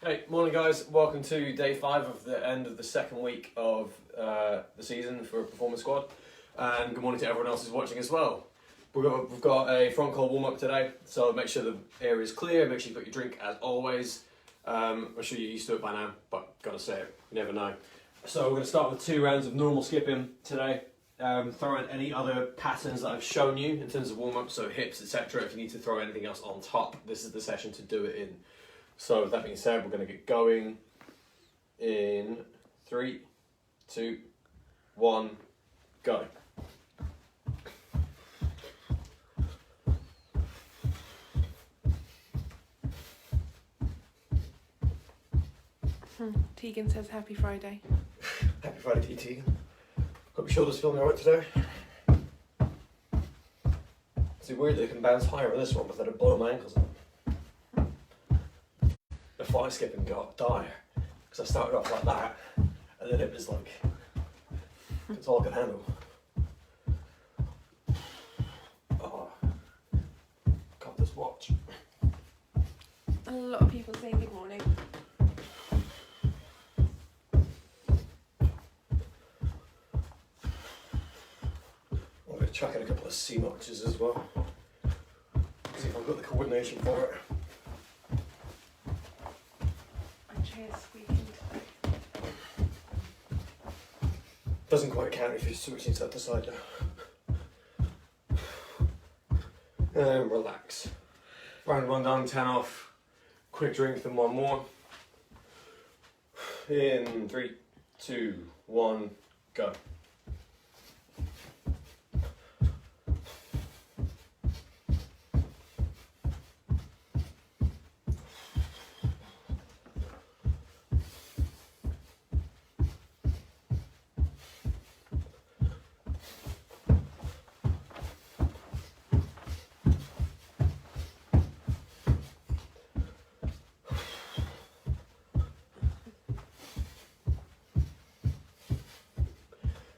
Hey, morning guys, welcome to day 5 of the end of the second week of the season for Performance Squad, and good morning to everyone else who's watching as well. We've got a front call warm up today, so make sure the area is clear, make sure you've got your drink as always. I'm sure you're used to it by now, but gotta say it, you never know. So we're going to start with 2 rounds of normal skipping today. Throw in any other patterns that I've shown you in terms of warm up, so hips, etc. If you need to throw anything else on top, this is the session to do it in. So with that being said, we're going to get going in 3, 2, 1, go. Tegan says happy Friday. Happy Friday to you, Tegan. Hope your shoulder's feeling alright today. It's weird they can bounce higher on this one without it blowing my ankles up. The fly skipping got dire because I started off like that and then it was like it's all I could handle. Oh, got this watch. A lot of people saying good morning. I'm going to chuck in a couple of C notches as well. See if I've got the coordination for it. My chair's squeaking today. Doesn't quite count if you're switching side to side now. And relax. Round 1 done, 10 off. Quick drink, then 1 more. In 3, 2, 1, go.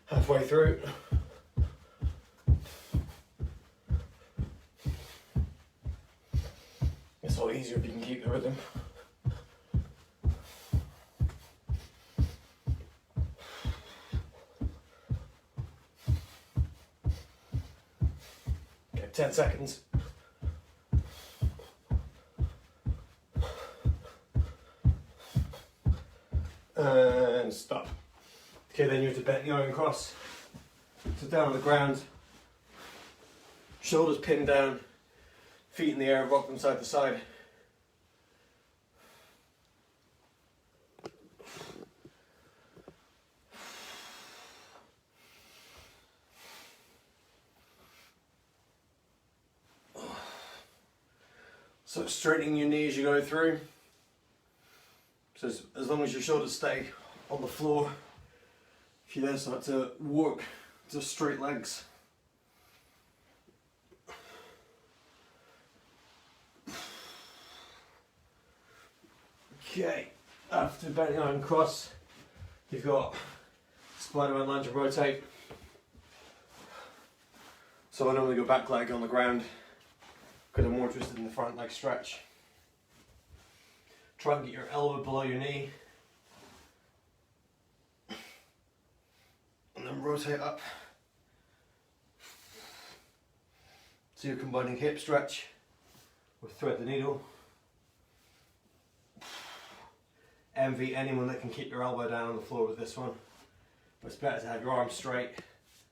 Halfway through. It's a lot easier if you can keep the rhythm. Okay, 10 seconds. And stop. Okay, then you have to bend your arm across. So down on the ground, shoulders pinned down, feet in the air, rock them side to side. So straightening your knee as you go through. So as long as your shoulders stay on the floor, if you then start to work to straight legs. Okay, after bending arm cross, you've got Spider-Man lunge and rotate. So I normally go back leg on the ground because I'm more interested in the front leg stretch. Try and get your elbow below your knee. And then rotate up. So you're combining hip stretch with thread the needle. Envy anyone that can keep your elbow down on the floor with this one. But it's better to have your arms straight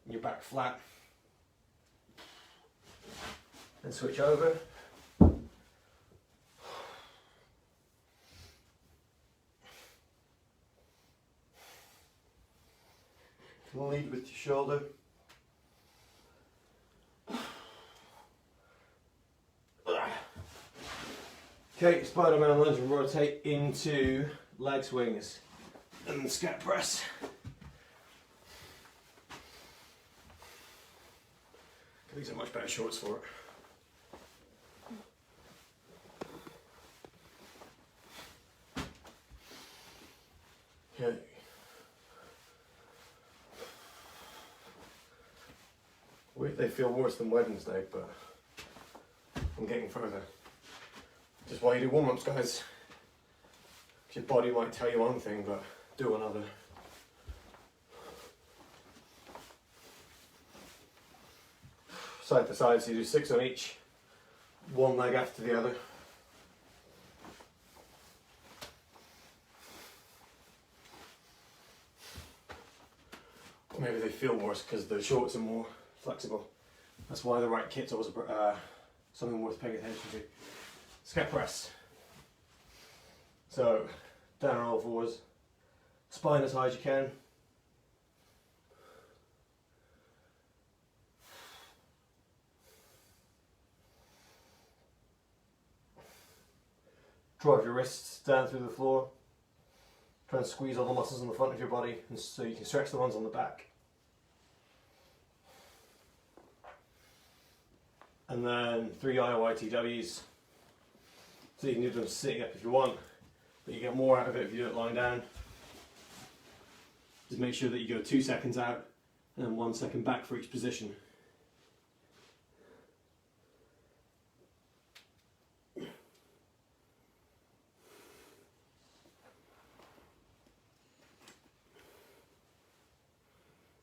and your back flat. And switch over. Lead with your shoulder. Okay, Spider-Man lunge and rotate into leg swings and scat press. These are much better shorts for it. Okay. They feel worse than Wednesday, but I'm getting further. Just while you do warm-ups, guys. Your body might tell you one thing, but do another. Side to side, so you do 6 on each, one leg after the other. Or maybe they feel worse because the shorts are more flexible. That's why the right kit's always something worth paying attention to. Skep press. So, down on all fours, spine as high as you can. Drive your wrists down through the floor. Try and squeeze all the muscles on the front of your body and so you can stretch the ones on the back. And then 3 IOITWs. So you can do them sitting up if you want, but you get more out of it if you do it lying down. Just make sure that you go 2 seconds out and then 1 second back for each position.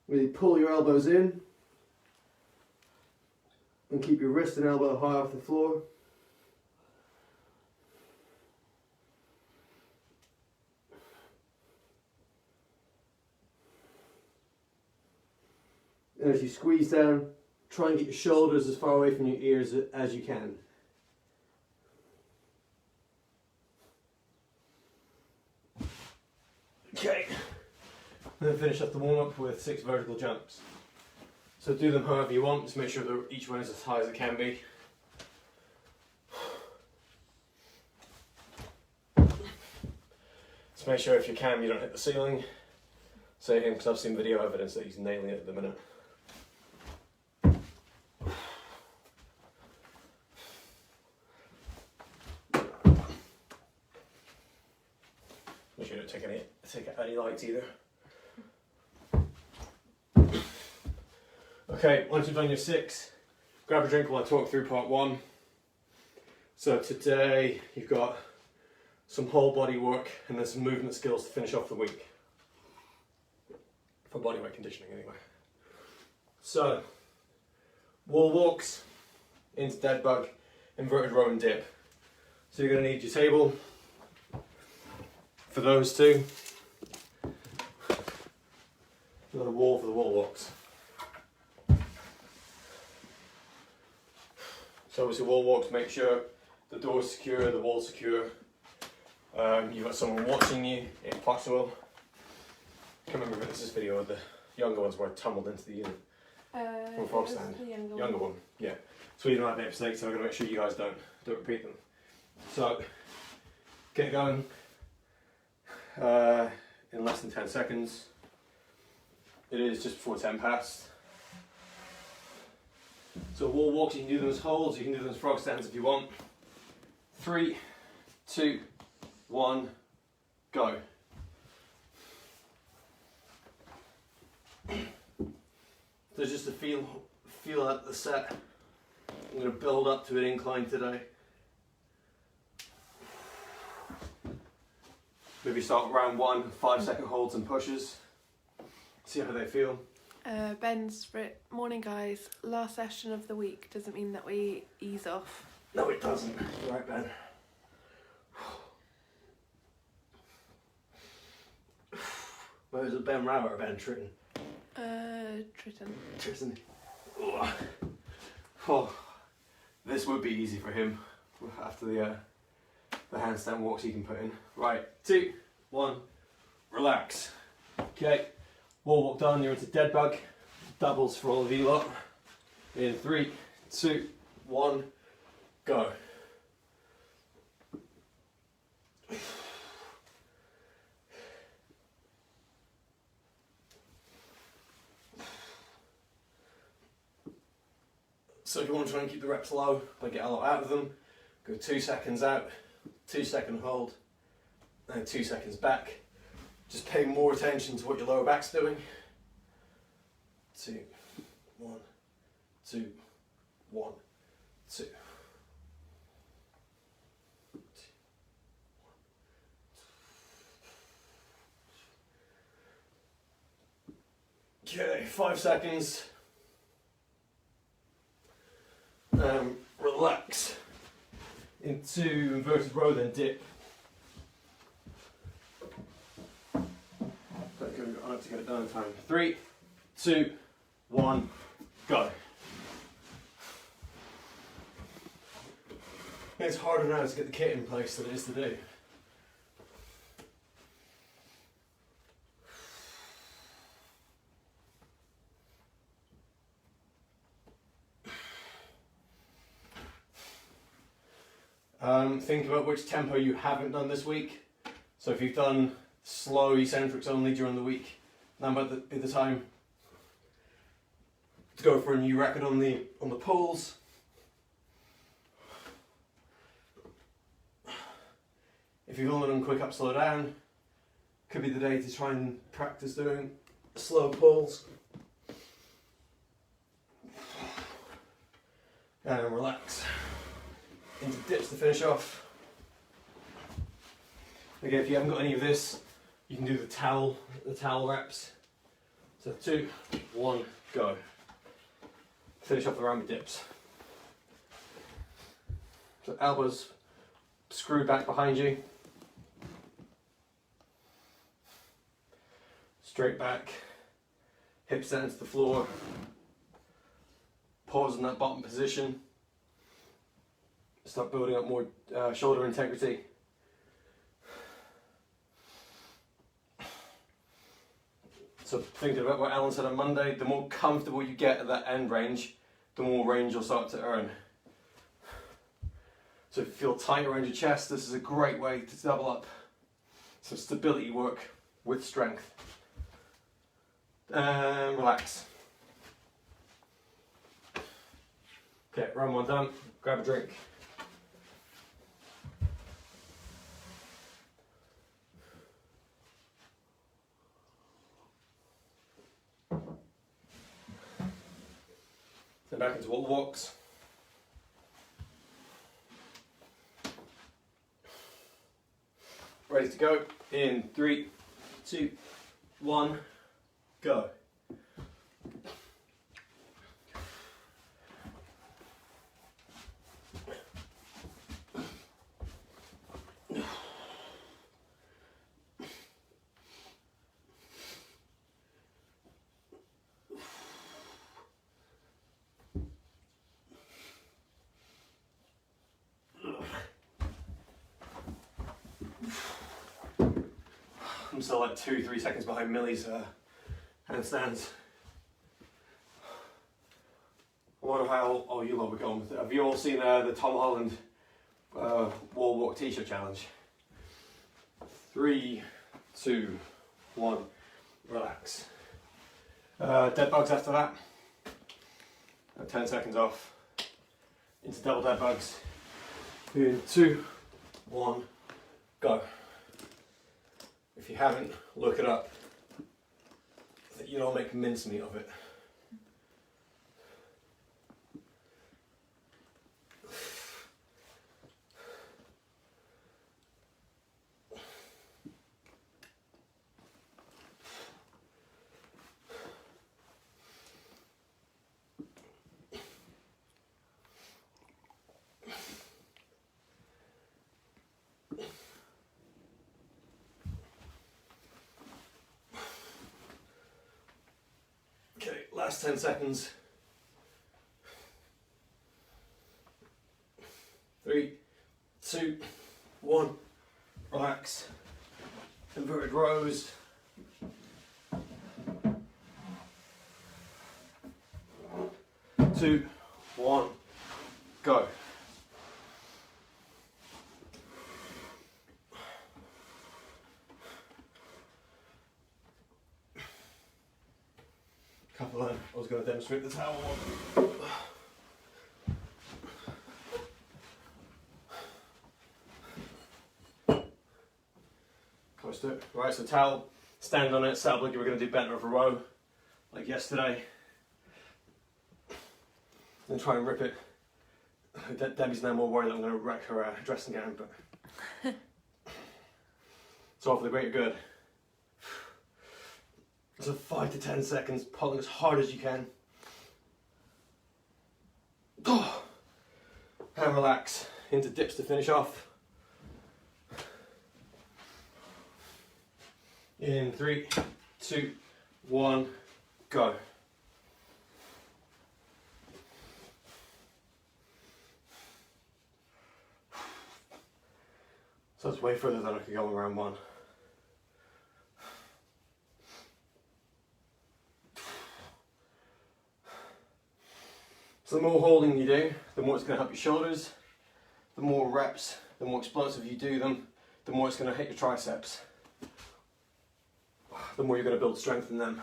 Really pull your elbows in and keep your wrist and elbow high off the floor. And as you squeeze down, try and get your shoulders as far away from your ears as you can. Okay. And then finish off the warm-up with 6 vertical jumps. So do them however you want, just make sure that each one is as high as it can be. Just make sure if you can you don't hit the ceiling. Say him, because I've seen video evidence that he's nailing it at the minute. Make sure you don't take any lights either. Okay, once you've done your 6, grab a drink while I talk through part 1. So today you've got some whole body work and then some movement skills to finish off the week. For bodyweight conditioning anyway. So, wall walks into dead bug, inverted row and dip. So you're going to need your table for those two. You've got a wall for the wall walks. So obviously wall walks, make sure the door's secure, the wall's secure. You've got someone watching you if possible. I can't remember if it's this video or the younger ones where I tumbled into the unit from frog stand. The Younger one, yeah. So we don't have any mistakes, so I'm going to make sure you guys don't repeat them. So, get going in less than 10 seconds. It is just before 10 past. So wall walks, you can do them as holds, you can do them as frog stands if you want. 3, 2, 1, go. So just to feel out the set, I'm going to build up to an incline today. Maybe start round 1, 5-second holds and pushes. See how they feel. Ben's writ, morning guys, last session of the week doesn't mean that we ease off. No, it doesn't. You're right, Ben. Where's it, Ben Rauer or Ben Tritton? Tritton. Oh, this would be easy for him after the handstand walks he can put in. Right, 2, 1, relax. Okay, wall walk done, you're into dead bug. Doubles for all of you lot. In 3, 2, 1, go. So if you want to try and keep the reps low, but get a lot out of them, go 2 seconds out, 2-second hold, and 2 seconds back. Just pay more attention to what your lower back's doing. 2, 1, 2, 1, 2. Okay, 5 seconds. Relax into inverted row, then dip. I have to get it done in time. 3, 2, 1, go. It's harder now to get the kit in place than it is to do. Think about which tempo you haven't done this week. So if you've done slow eccentrics only during the week, now might be the time to go for a new record on the pulls. If you've only done quick up, slow down, could be the day to try and practice doing slow pulls. And relax. Into dips to finish off. Again, if you haven't got any of this, you can do the towel reps. So 2, 1, go. Finish off the round with dips. So elbows screwed back behind you. Straight back. Hips down to the floor. Pause in that bottom position. Start building up more shoulder integrity. So thinking about what Alan said on Monday, the more comfortable you get at that end range, the more range you'll start to earn. So if you feel tight around your chest, this is a great way to double up some stability work with strength. And relax. Okay, round one done. Grab a drink. Then back into wall walks. Ready to go in 3, 2, 1, go. I'm still like 2-3 seconds behind Millie's handstands. I wonder how all you lot were going with it. Have you all seen the Tom Holland wall walk t-shirt challenge? 3, 2, 1, relax. Dead bugs after that. 10 seconds off. Into double dead bugs. In 2, 1, go. If you haven't, look it up. You don't make mincemeat of it. Okay, last 10 seconds. 3, 2, 1, relax. Inverted rows. 2, 1, go. Couple of, I was going to demonstrate the towel one. Close to it. Right, so towel, stand on it, set up like you were going to do bent over row, like yesterday. Then try and rip it. Debbie's now more worried that I'm going to wreck her dressing gown, but it's all for the greater good. So 5 to 10 seconds, pulling as hard as you can. And relax into dips to finish off. In 3, 2, 1, go. So it's way further than I could go in round 1. So the more holding you do, the more it's going to help your shoulders. The more reps, the more explosive you do them, the more it's going to hit your triceps. The more you're going to build strength in them.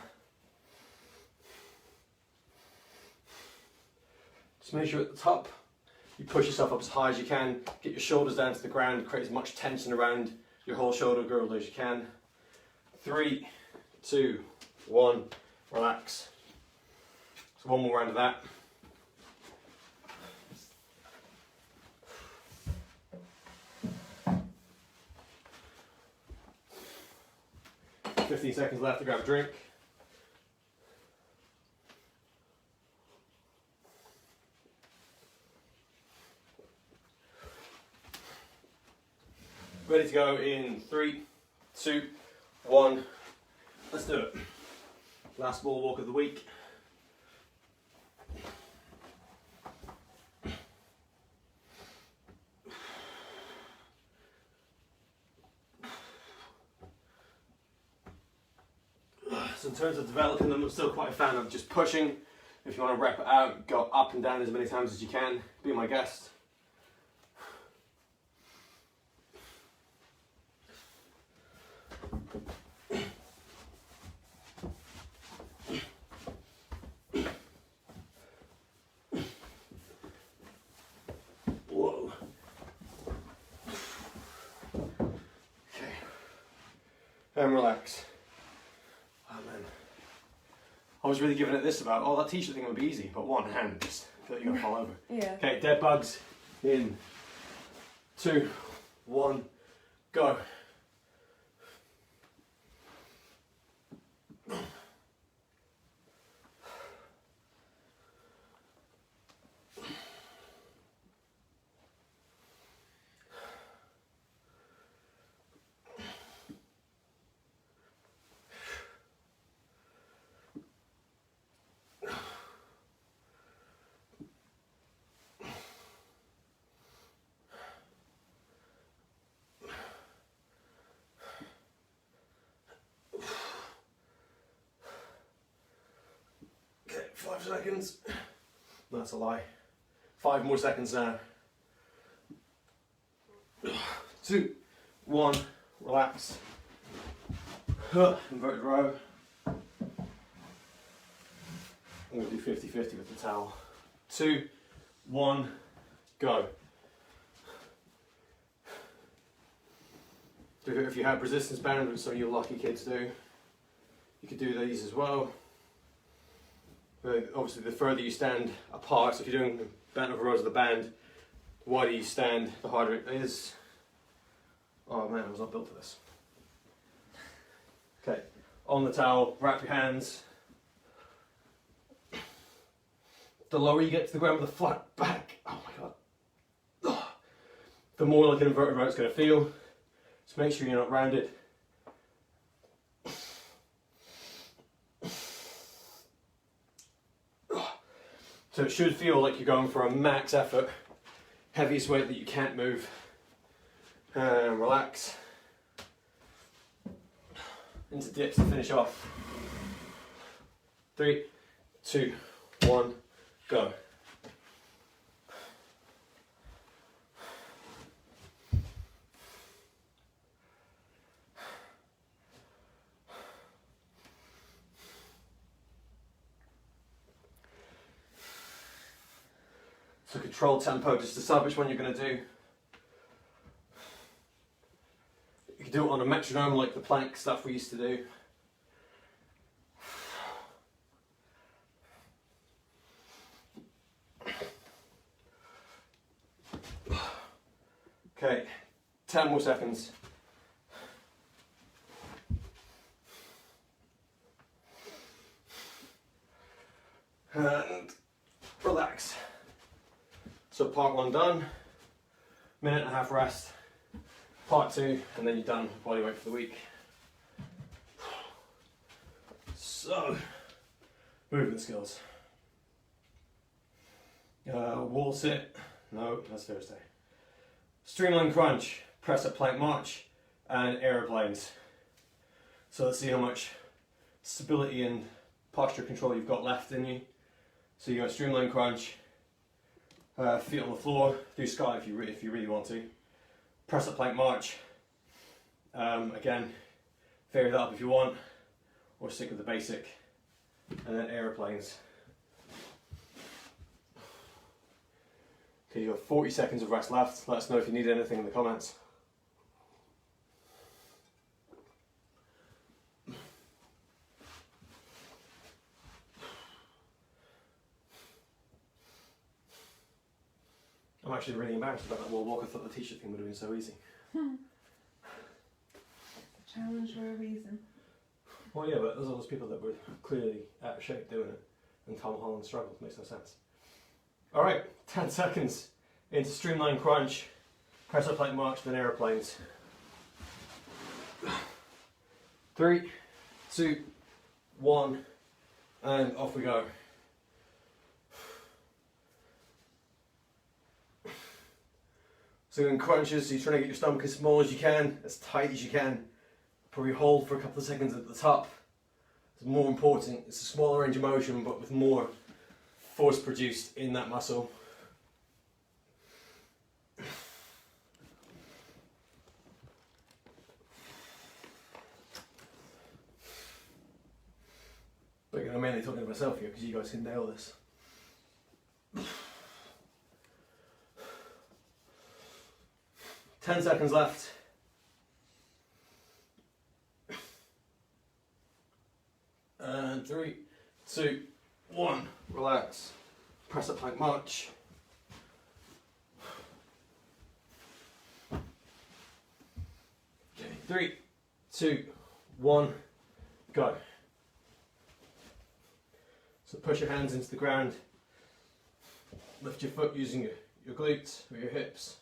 Just make sure at the top you push yourself up as high as you can, get your shoulders down to the ground, create as much tension around your whole shoulder girdle as you can. 3, 2, 1, relax. So one more round of that. $15 seconds left to grab a drink. Ready to go in 3, 2, 1. Let's do it. Last wall walk of the week. So in terms of developing them, I'm still quite a fan of just pushing. If you want to rep it out, go up and down as many times as you can. Be my guest. Whoa. Okay. And relax. Oh man. I was really giving it this about, oh, that t-shirt thing would be easy, but one hand, just feel like you're gonna fall over. Yeah. Okay, dead bugs in 2, 1, go. Okay, 5 seconds. That's a lie. 5 more seconds now. 2, 1, relax. Inverted row. I'm going to do 50-50 with the towel. 2, 1, go. If you have resistance band, which some of you lucky kids do, you could do these as well. But obviously the further you stand apart, so if you're doing bent over rows of the band, the wider you stand, the harder it is. Oh man, I was not built for this. Okay, on the towel, wrap your hands. The lower you get to the ground with a flat back, oh my god, the more like an inverted row it's going to feel. Just make sure you're not rounded. So it should feel like you're going for a max effort, heaviest weight that you can't move. And relax. Into dips to finish off. 3, 2, 1, go. So control tempo, just decide which one you're going to do. You can do it on a metronome like the plank stuff we used to do. Okay, 10 more seconds. and relax. So part 1 done, minute and a half rest. Part 2, and then you're done body weight for the week. So, movement skills. Wall sit, no, that's Thursday. Streamline crunch, press up plank march, and aeroplanes. So let's see how much stability and posture control you've got left in you. So you got streamline crunch, feet on the floor, do squat if you really want to. Press up plank march. Again, vary that up if you want, or stick with the basic. And then aeroplanes. Okay, you've got 40 seconds of rest left. Let us know if you need anything in the comments. I'm actually really embarrassed about that wall walk. I thought the t-shirt thing would have been so easy. Challenge for a reason. Well, yeah, but there's all those people that were clearly out of shape doing it, and Tom Holland struggled. Makes no sense. All right, 10 seconds into streamline crunch, press up plank march, then aeroplanes. 3, 2, 1, and off we go. So in crunches, so you're trying to get your stomach as small as you can, as tight as you can. Probably hold for a couple of seconds at the top. It's more important. It's a smaller range of motion, but with more force produced in that muscle. But I'm mainly talking to myself here because you guys can nail this. 10 seconds left. And 3, 2, 1, relax. Press up plank march. Okay, 3, 2, 1, go. So push your hands into the ground. Lift your foot using your glutes or your hips.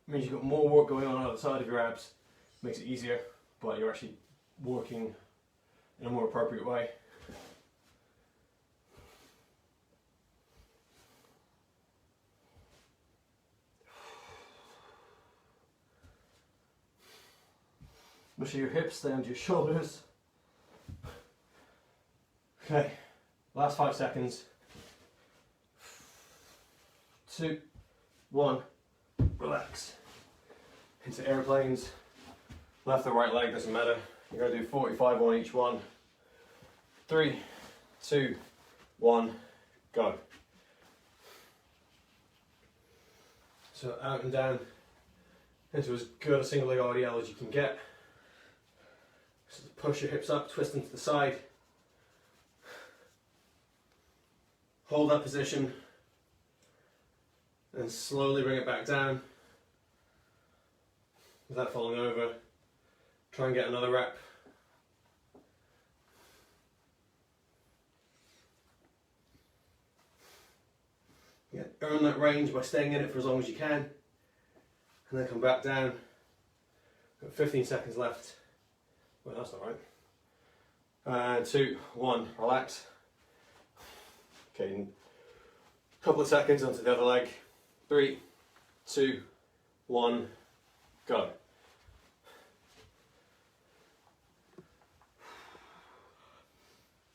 Means you've got more work going on the side of your abs, makes it easier, but you're actually working in a more appropriate way. Push your hips down to your shoulders. Okay, last 5 seconds. 2, 1. Relax. Into airplanes. Left or right leg, doesn't matter. You're going to do 45 on each one. 3, 2, 1, go. So out and down into as good a single leg RDL as you can get. So push your hips up, twist them to the side. Hold that position. And slowly bring it back down without falling over. Try and get another rep. Yeah, earn that range by staying in it for as long as you can. And then come back down. Got 15 seconds left. Well, that's not right. 2, 1, relax. Okay, a couple of seconds onto the other leg. 3, 2, 1, go.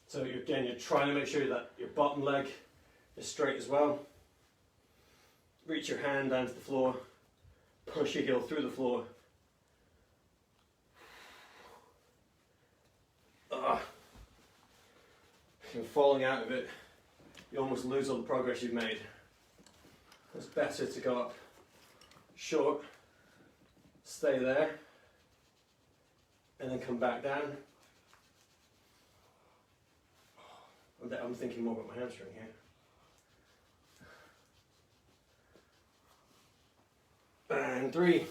So again, you're trying to make sure that your bottom leg is straight as well. Reach your hand down to the floor, push your heel through the floor. And falling out of it, you almost lose all the progress you've made. It's better to go up short, stay there, and then come back down. I'm thinking more about my hamstring here. And 3,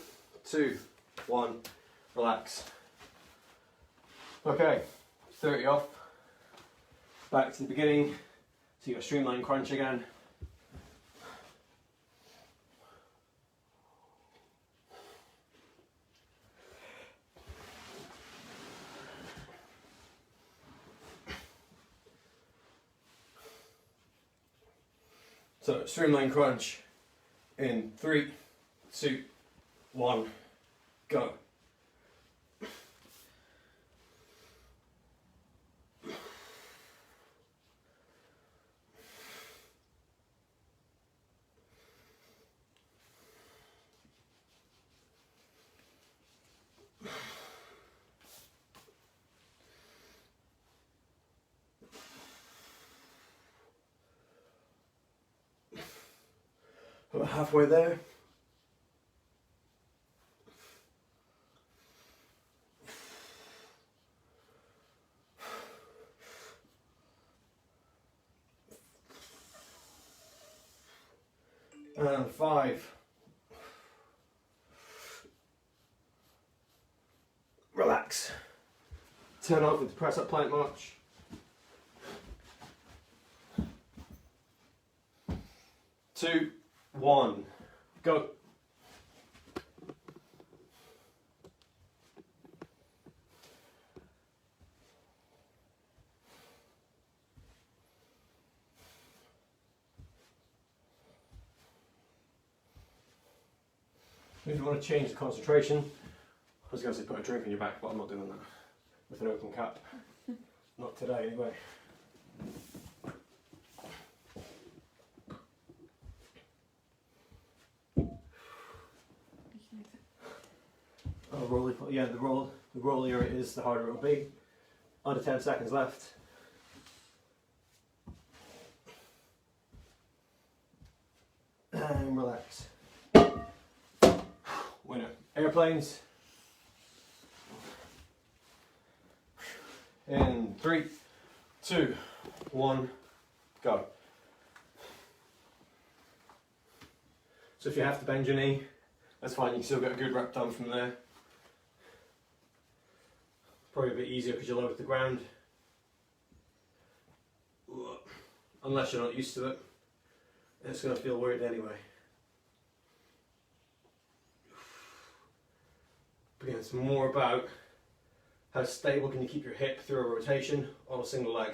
2, 1, relax. Okay, 30 off. Back to the beginning. So you got streamline crunch again. So streamline crunch in 3, 2, 1, go. About halfway there. And 5. Relax. Turn off with the press up plank march. Two, 1, go. If you want to change the concentration, I was going to say put a drink in your back, but I'm not doing that with an open cap. Not today anyway. Oh, roll, yeah, the rollier it is, the harder it'll be. Under 10 seconds left. And relax. Winner. Airplanes. In 3, 2, 1, go. So if you have to bend your knee, that's fine, you can still get a good rep done from there. Probably a bit easier because you're low at the ground. Unless you're not used to it. It's going to feel weird anyway. But again, it's more about how stable can you keep your hip through a rotation on a single leg.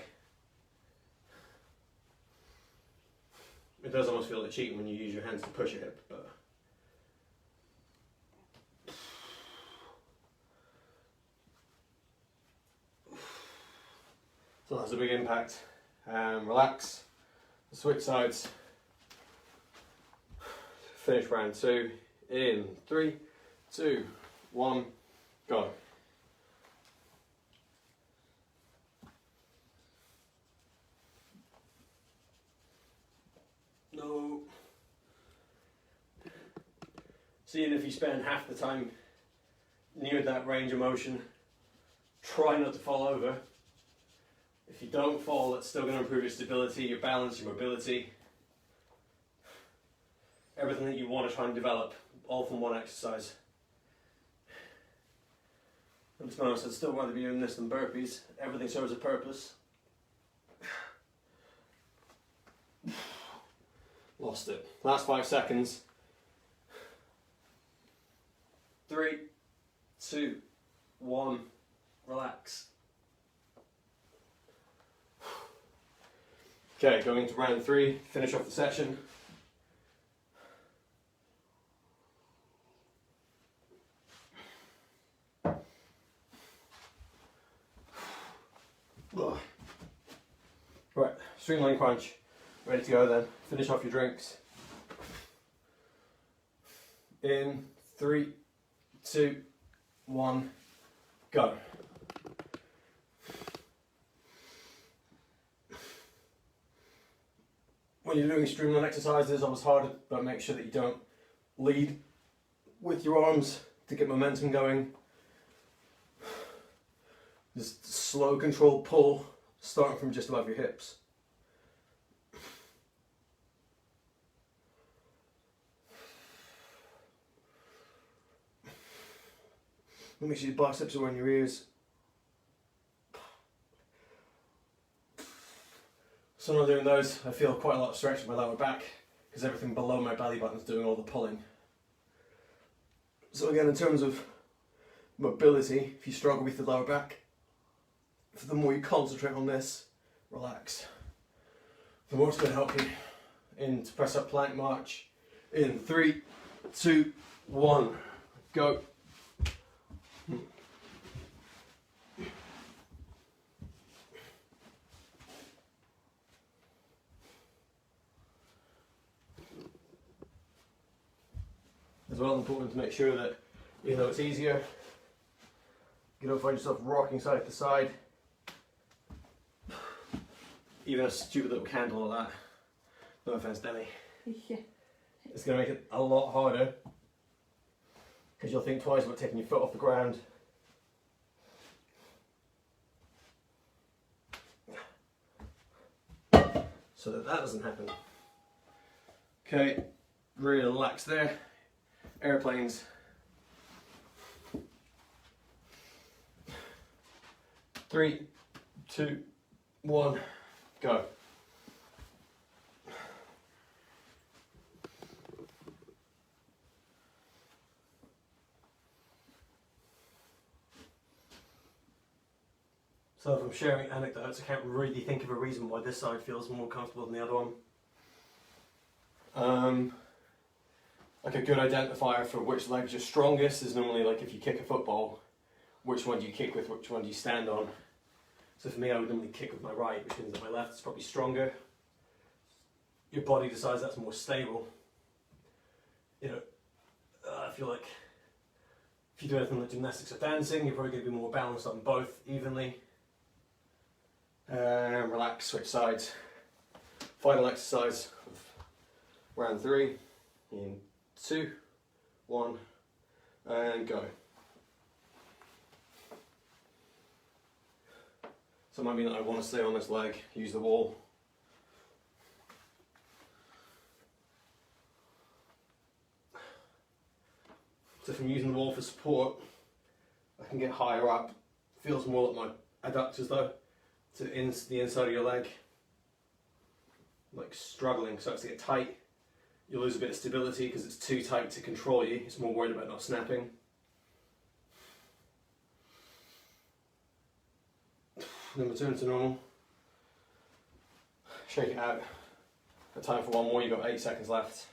It does almost feel like cheating when you use your hands to push your hip, but so that's a big impact. Relax, switch sides, finish round 2 in 3, 2, 1, go. No. Seeing if you spend half the time near that range of motion, try not to fall over. If you don't fall, it's still going to improve your stability, your balance, your mobility. Everything that you want to try and develop, all from one exercise. And to be honest, I'd still rather be doing this than burpees. Everything serves a purpose. Lost it. Last 5 seconds. 3, 2, 1, relax. Okay, going into round 3, finish off the session. Right, streamline crunch. Ready to go then. Finish off your drinks. In 3, 2, 1, go. When you're doing streamline exercises, always harder, but make sure that you don't lead with your arms to get momentum going. Just slow controlled pull, starting from just above your hips. Make sure your biceps are on your ears. So when I'm doing those, I feel quite a lot of stretch in my lower back because everything below my belly button is doing all the pulling. So again, in terms of mobility, if you struggle with the lower back, the more you concentrate on this, relax, the more it's going to help you. Into press up plank march. In 3, 2, 1, go. As well, important to make sure that, even though it's easier, you don't find yourself rocking side to side. Even a stupid little candle like that, no offense Demi, Yeah. it's going to make it a lot harder because you'll think twice about taking your foot off the ground. So that doesn't happen. Okay, relax there. Airplanes. 3, 2, 1, go. So if I'm sharing anecdotes, I can't really think of a reason why this side feels more comfortable than the other one. Like a good identifier for which leg's your strongest is normally like if you kick a football, which one do you kick with, which one do you stand on. So for me, I would normally kick with my right, which means that my left is probably stronger. Your body decides that's more stable. You know, I feel like if you do anything like gymnastics or dancing, you're probably going to be more balanced on both evenly. Relax, switch sides. Final exercise of round 3 in 2, 1, and go. So it might mean that I want to stay on this leg, use the wall. So if I'm using the wall for support, I can get higher up. Feels more like my adductors though, to the inside of your leg. Like struggling, starts to get tight. You lose a bit of stability because it's too tight to control you. It's more worried about not snapping. Then return to normal. Shake it out. Got time for one more, you've got 8 seconds left.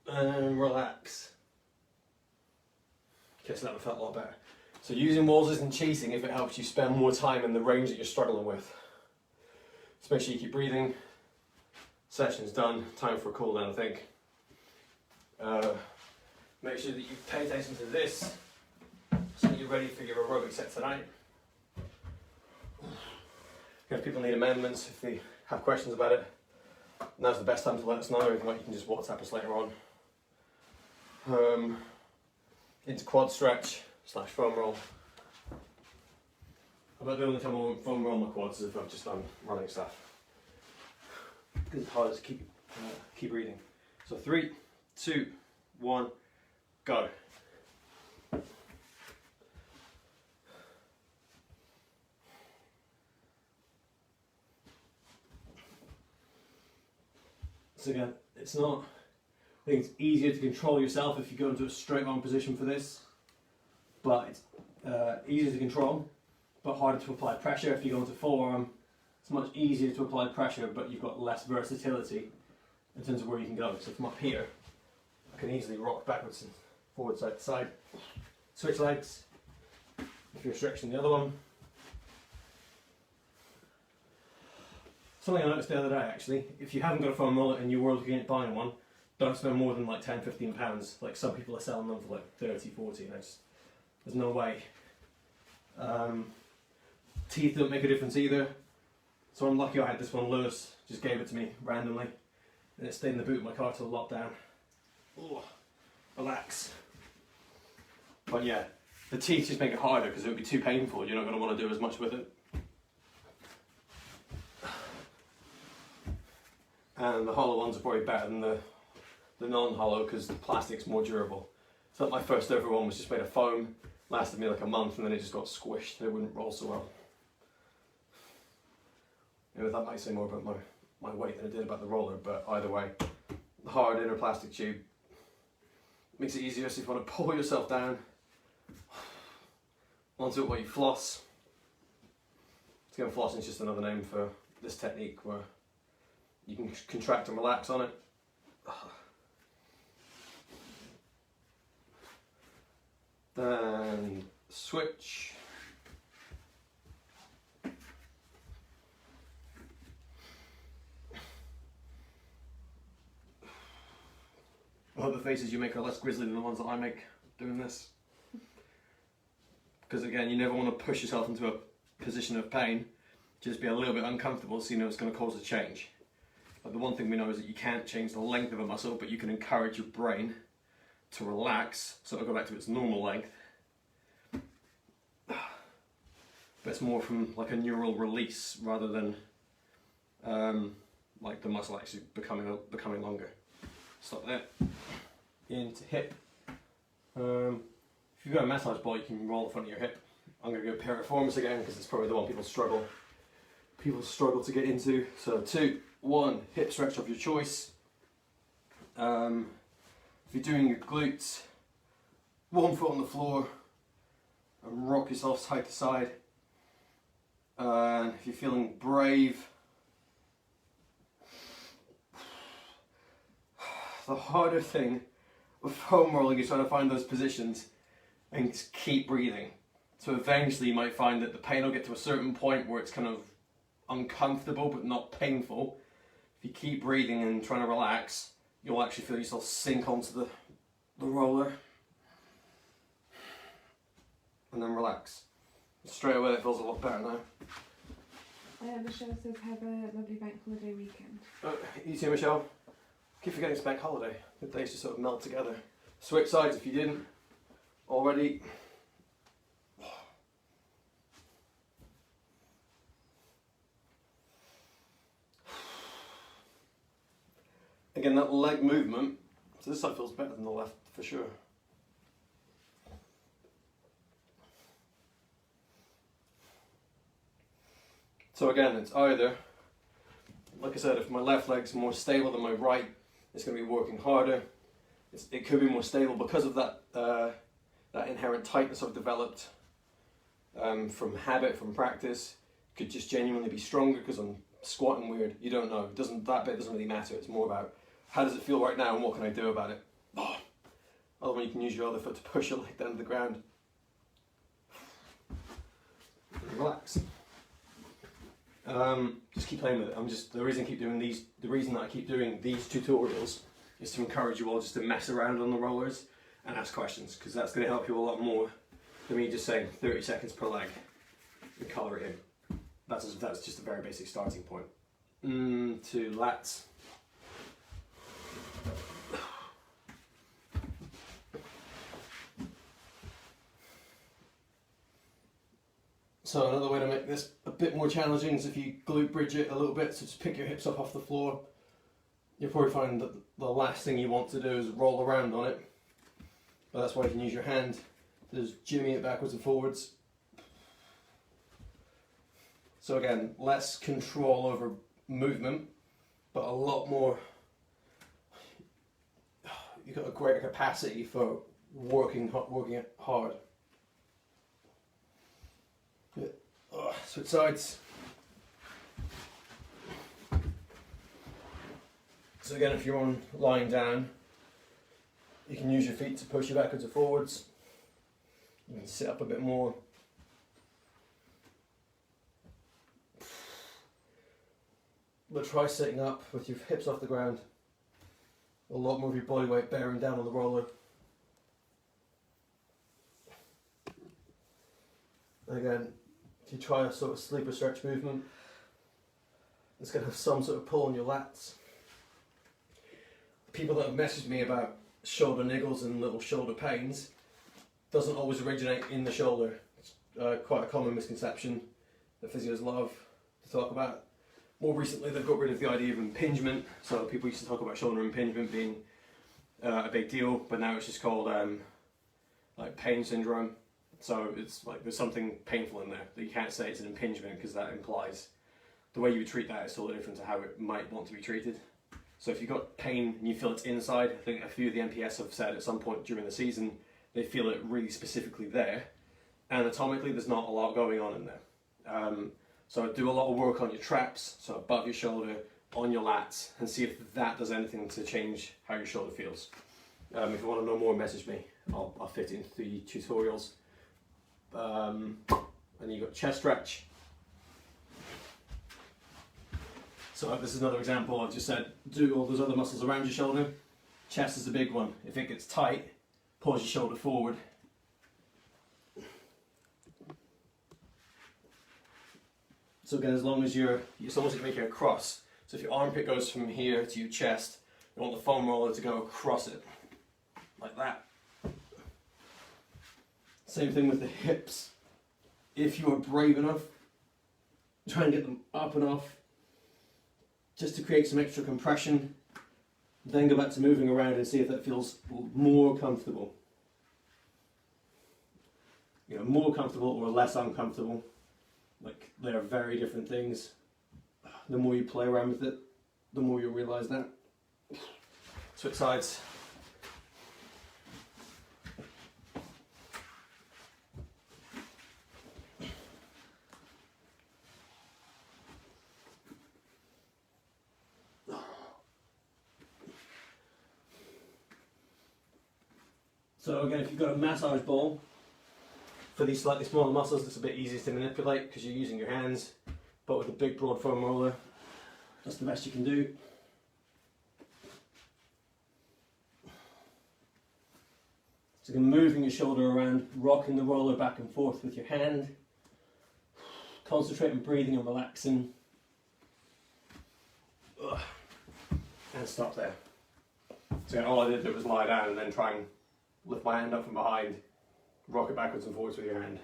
And relax. Okay, so that felt a lot better. So using walls isn't cheating if it helps you spend more time in the range that you're struggling with. So make sure you keep breathing. Session's done, time for a cool down I think. Make sure that you pay attention to this so that you're ready for your aerobic set tonight. If people need amendments, if they have questions about it, now's the best time to let us know. If not, you can just WhatsApp us later on. Into quad stretch / foam roll. About the only time I won't foam roll my quads is if I've just done running stuff. Because it's hard to keep breathing. So 3, 2, 1, go. So again, it's not, I think it's easier to control yourself if you go into a straight arm position for this, but it's easier to control, but harder to apply pressure. If you go into forearm, it's much easier to apply pressure, but you've got less versatility in terms of where you can go. So from up here, I can easily rock backwards and forward, side to side. Switch legs, if you're stretching the other one. Something I noticed the other day actually, if you haven't got a foam roller and you were looking at buying one, don't spend more than like 10-15 pounds. Like some people are selling them for like 30-40 and there's no way. Teeth don't make a difference either. So I'm lucky I had this one. Lewis just gave it to me randomly and it stayed in the boot of my car till lockdown. Ooh, relax. But yeah, the teeth just make it harder because it would be too painful. You're not going to want to do as much with it. and the hollow ones are probably better than the non-hollow because the plastic's more durable. So my first ever one was just made of foam, lasted me like a month, and then it just got squished and it wouldn't roll so well. Anyway, that might say more about my weight than it did about the roller, but either way, the hard inner plastic tube makes it easier. So if you want to pull yourself down onto it while you floss. Again, flossing is just another name for this technique where you can contract and relax on it. Then switch. I hope the faces you make are less grisly than the ones that I make doing this. Because again, you never want to push yourself into a position of pain. Just be a little bit uncomfortable so you know it's going to cause a change. But the one thing we know is that you can't change the length of a muscle, but you can encourage your brain to relax so it'll go back to its normal length. But it's more from like a neural release rather than like the muscle actually becoming longer. Stop there. Into hip. If you've got a massage ball, you can roll the front of your hip. I'm going to go piriformis again because it's probably the one people struggle to get into. So 2, 1, hip stretch of your choice. If you're doing your glutes, 1 foot on the floor and rock yourself side to side. And if you're feeling brave, the harder thing with foam rolling is trying to find those positions and just keep breathing. So eventually you might find that the pain will get to a certain point where it's kind of uncomfortable but not painful. If you keep breathing and trying to relax, you'll actually feel yourself sink onto the roller. And then relax. Straight away it feels a lot better now. Michelle says have a lovely bank holiday weekend. You too, Michelle. Keep forgetting it's bank holiday. The days just sort of melt together. Switch sides if you didn't already. Again, that leg movement, so this side feels better than the left for sure. So again, it's either, like I said, if my left leg's more stable than my right, it's going to be working harder. It could be more stable because of that that inherent tightness I've developed from habit, from practice. Could just genuinely be stronger because I'm squatting weird. You don't know. That bit doesn't really matter. It's more about how does it feel right now and what can I do about it. Oh. Other one, you can use your other foot to push your leg down to the ground. Relax. Just keep playing with it. The reason that I keep doing these tutorials is to encourage you all just to mess around on the rollers and ask questions, because that's going to help you a lot more than me just saying 30 seconds per leg and colour it in. That's just a very basic starting point. To lats. So another way to make this a bit more challenging is if you glute bridge it a little bit, so just pick your hips up off the floor. You'll probably find that the last thing you want to do is roll around on it. But that's why you can use your hand to just jimmy it backwards and forwards. So again, less control over movement, but a lot more, you've got a greater capacity for working it hard. Switch sides. So again, if you're lying down, you can use your feet to push you backwards or forwards. You can sit up a bit more. But try sitting up with your hips off the ground. A lot more of your body weight bearing down on the roller. Again, if you try a sort of sleeper stretch movement, it's going to have some sort of pull on your lats. People that have messaged me about shoulder niggles and little shoulder pains doesn't always originate in the shoulder. It's quite a common misconception that physios love to talk about. More recently, they've got rid of the idea of impingement. So people used to talk about shoulder impingement being a big deal, but now it's just called like pain syndrome. So it's like there's something painful in there that you can't say it's an impingement, because that implies the way you would treat that is totally different to how it might want to be treated. So if you've got pain and you feel it's inside, I think a few of the NPS have said at some point during the season they feel it really specifically there. Anatomically, there's not a lot going on in there. So do a lot of work on your traps, so above your shoulder, on your lats, and see if that does anything to change how your shoulder feels. If you want to know more, message me. I'll fit it into the tutorials. And you've got chest stretch. So this is another example. I've just said do all those other muscles around your shoulder. Chest is the big one. If it gets tight, pulls your shoulder forward. So again, as long as it's almost like making a cross. So if your armpit goes from here to your chest, you want the foam roller to go across it, like that. Same thing with the hips. If you are brave enough, try and get them up and off, just to create some extra compression. Then go back to moving around and see if that feels more comfortable. You know, more comfortable or less uncomfortable. Like, they are very different things. The more you play around with it, the more you'll realise that. Switch sides. So again, if you've got a massage ball, for these slightly smaller muscles, it's a bit easier to manipulate because you're using your hands, but with a big broad foam roller, that's the best you can do. So again, moving your shoulder around, rocking the roller back and forth with your hand, concentrate on breathing and relaxing, and stop there. So again, all I did was lie down and then try and lift my hand up from behind, rock it backwards and forwards with your hand.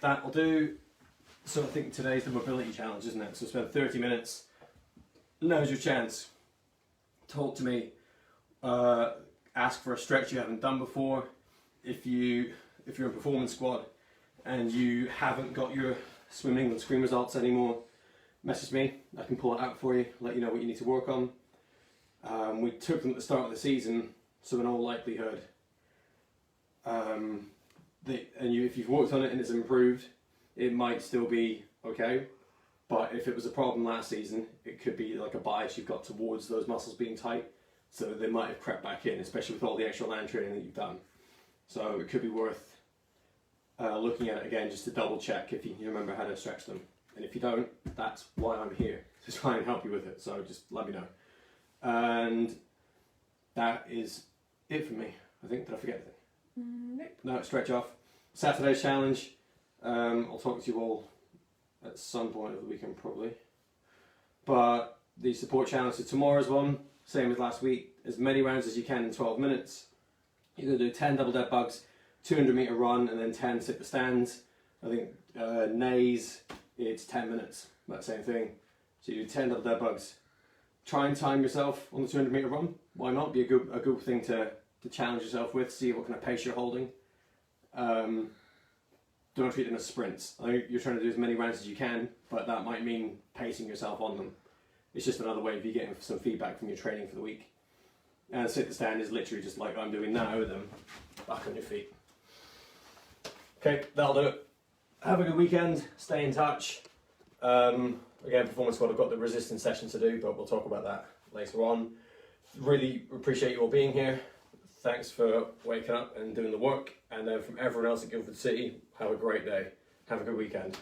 That'll do. So I think today's the mobility challenge, isn't it? So spend 30 minutes. Now's your chance. Talk to me. Ask for a stretch you haven't done before. If you're in performance squad and you haven't got your swim England screen results anymore, message me. I can pull it out for you, let you know what you need to work on. We took them at the start of the season, so in all likelihood, if you've worked on it and it's improved, it might still be okay. But if it was a problem last season, it could be like a bias you've got towards those muscles being tight, so they might have crept back in, especially with all the extra land training that you've done. So it could be worth looking at it again just to double check if you remember how to stretch them. And if you don't, that's why I'm here, to try and help you with it. So just let me know. And that is it for me. I think, did I forget anything? Nope. No, stretch off. Saturday's challenge. I'll talk to you all at some point of the weekend probably. But the support challenge, so tomorrow's one, same as last week, as many rounds as you can in 12 minutes. You're going to do 10 double dead bugs, 200 metre run, and then 10 sit the stands. I think nays, it's 10 minutes, that same thing. So you do 10 double dead bugs. Try and time yourself on the 200 metre run. Why not? Be a good thing to challenge yourself with, see what kind of pace you're holding. Don't treat them as sprints. I know you're trying to do as many rounds as you can, but that might mean pacing yourself on them. It's just another way of you getting some feedback from your training for the week. And sit the stand is literally just like I'm doing now with them, back on your feet. Okay, that'll do it. Have a good weekend, stay in touch. Again, Performance Squad have got the resistance session to do, but we'll talk about that later on. Really appreciate you all being here. Thanks for waking up and doing the work. And then from everyone else at Guildford City, have a great day. Have a good weekend.